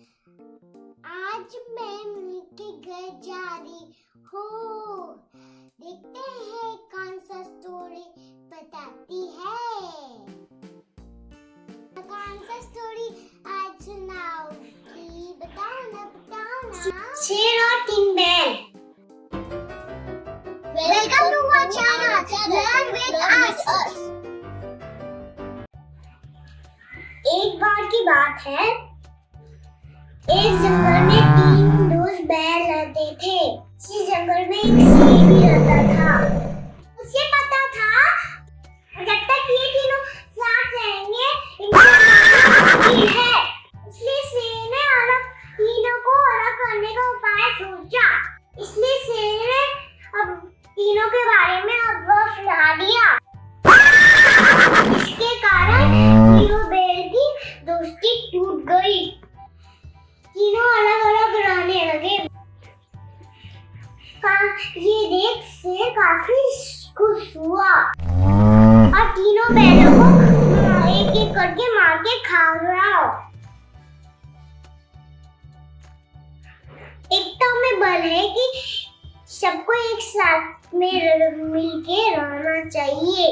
आज मैं मिल के घर जा रही हूँ। देखते हैं कौन सा स्टोरी बताती है। कौन सा स्टोरी आज सुनाओगी? बताओ ना। शेर और 3 बैल। Welcome to our channel. Learn with us. एक बार की बात है, एक जंगल में 3 दोस्त बैल रहते थे। इसी जंगल में एक शेर भी रहता था। उसे पता था जब तक ये तीनों साथ रहेंगे इनकी है। इसलिए शेर ने तीनों को अलग करने का उपाय सोचा। इसलिए शेर ने अब तीनों के बारे में अफवाह फैला दिया। इसके कारण तीनों बैल की दोस्ती टूट गई। तीनों अलग अलग रहने लगे। ये देख शेर काफी खुश हुआ और तीनों बैलों को एक एक करके मार के खा रहा। एकता में बल है कि सबको एक साथ में मिलके रहना चाहिए।